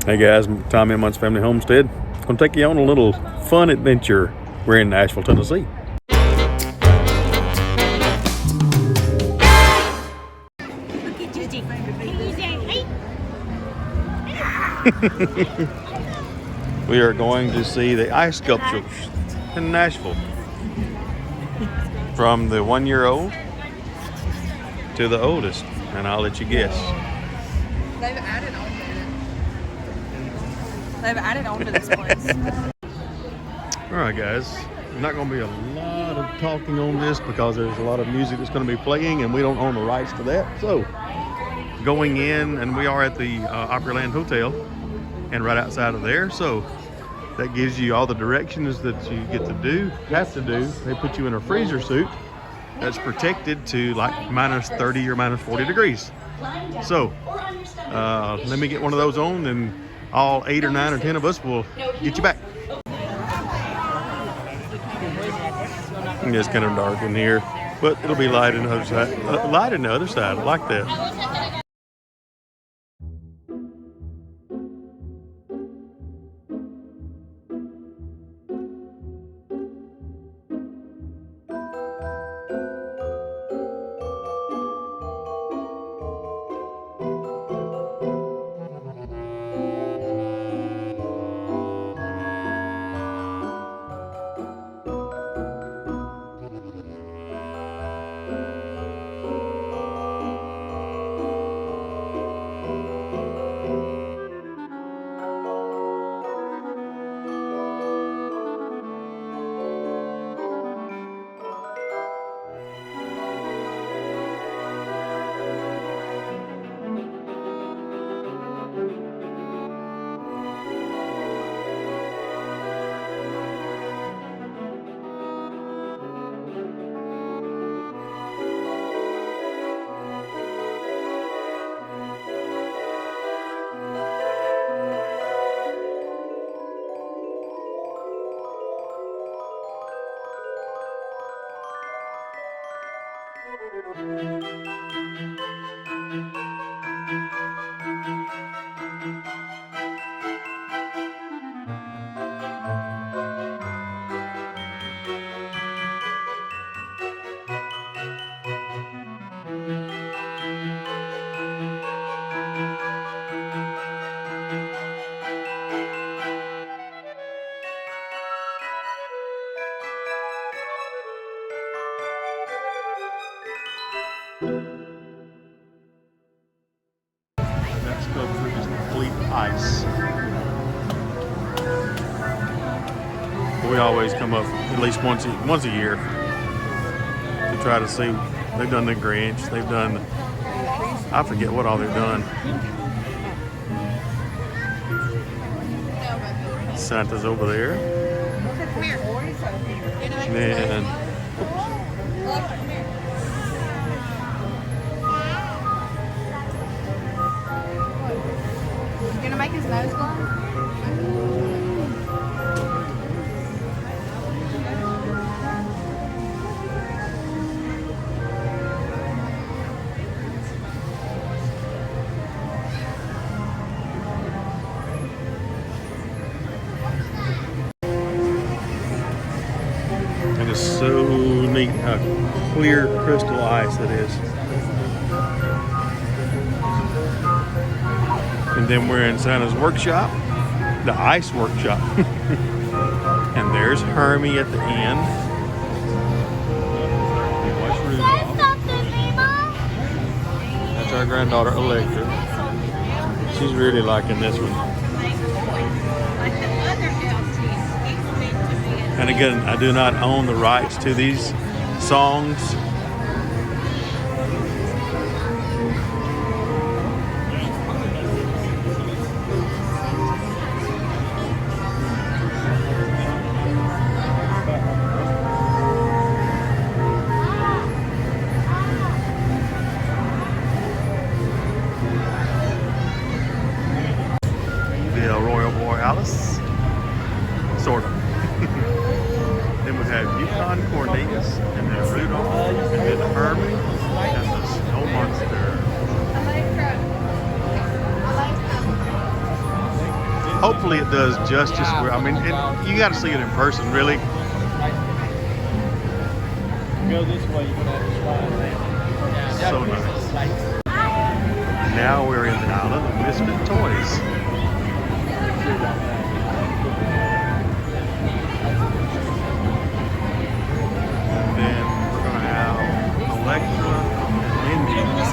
Hey guys, Tommy and Monts Family Homestead. Gonna take you on a little fun adventure. We're in Nashville, Tennessee. We are going to see the ice sculptures in Nashville. From the 1-year-old to the oldest, and I'll let you guess. They've added on to this place. Alright guys, there's not going to be a lot of talking on this because there's a lot of music that's going to be playing and we don't own the rights to that. So, going in, and we are at the Opryland Hotel and right outside of there. So, that gives you all the directions that you have to do. They put you in a freezer suit that's protected to like minus 30 or minus 40 degrees. So, let me get one of those on and all 8 or 9 or 10 of us will get you back. It's kind of dark in here, but it'll be light on the other side. Light on the other side, I like that. That sculpture is complete ice. We always come up at least once a year to try to see. They've done the Grinch. They've done, I forget what all they've done. Santa's over there. And then You gonna make his nose glow? it is so neat how clear crystal ice it is. And then we're in Santa's workshop, the ice workshop. And there's Hermie at the end. That's our granddaughter, Electra. She's really liking this one. And again, I do not own the rights to these songs. Alice, sort of. Then we have Yukon Cornelius, and then Rudolph, and then Hermie, and the Snow Monster. Hopefully it does justice. I mean, you got to see it in person, really. Go this way, you can have to slide. So nice. Now we're in the island of Misfit Toys. And then we're going to have Electra and Lindy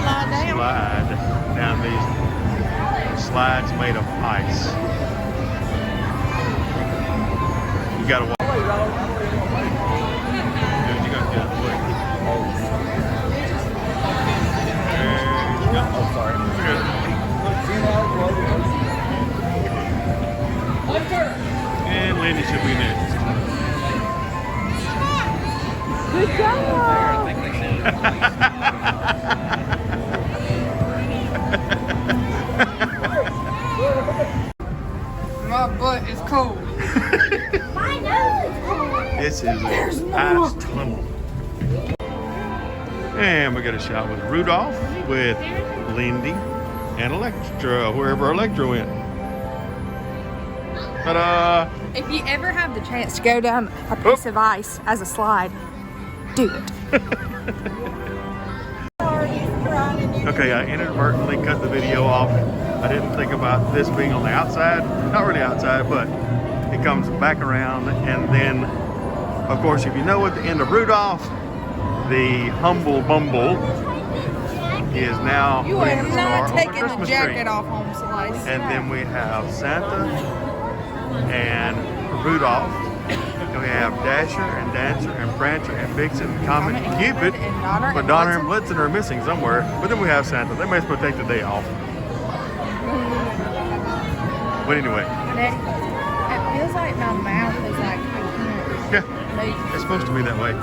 slide down these slides made of ice. You got to walk. Dude, you got to get it quick. There you go. Oh, sorry. And Lindy should be next. Good job. My butt is cold. I know it's cold. This is an ice tunnel. And we got a shot with Rudolph, with Lindy, and Electra, wherever Electra went. Ta-da! If you ever have the chance to go down a piece of ice as a slide, do it. Okay, I inadvertently cut the video off. I didn't think about this being on the outside. Not really outside, but it comes back around. And then, of course, if you know at the end of Rudolph, the Humble Bumble is now You putting are the star not on taking the Christmas jacket tree. off, home slice. And then we have Santa and Rudolph. And we have Dasher and Dancer and Prancer and Vixen and Comet and Cupid. But Donner and Blitzen are missing somewhere. But then we have Santa. They may as well take the day off. But anyway, It feels like my mouth is like, I yeah, can't move. it's supposed to be that way.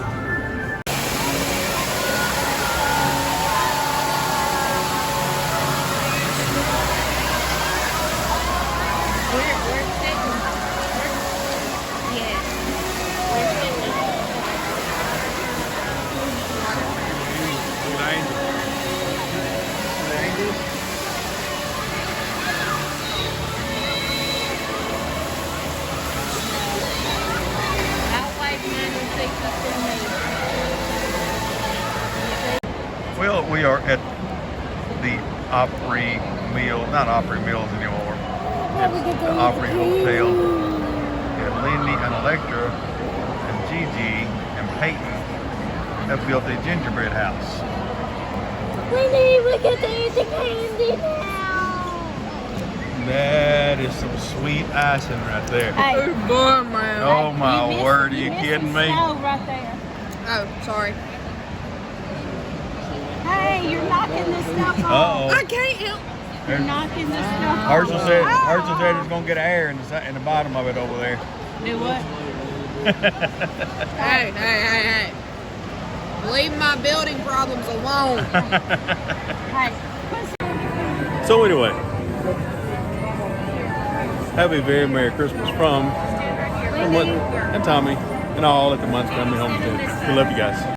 We're sitting. Yeah. We're sitting. I'll wait 96 for me. Well, we are at the Opry Mill, not Opry Mills anymore. It's the Opry Hotel. And Lindy and Electra and Gigi and Peyton have built a gingerbread house. We get to eat the candy now. That is some sweet icing right there. Hey, Boy, man. Oh my you missed- word, are you missed kidding the me? snow right there. Oh, sorry. Hey, you're knocking the stuff off. Uh-oh. I can't help. You're knocking the stuff off. Herschel said it's gonna get air in the bottom of it over there. Do what? Hey. Leave my building problems alone. Hey, So anyway, have a very Merry Christmas from and Tommy and all at the Monts family Homestead. We love you guys.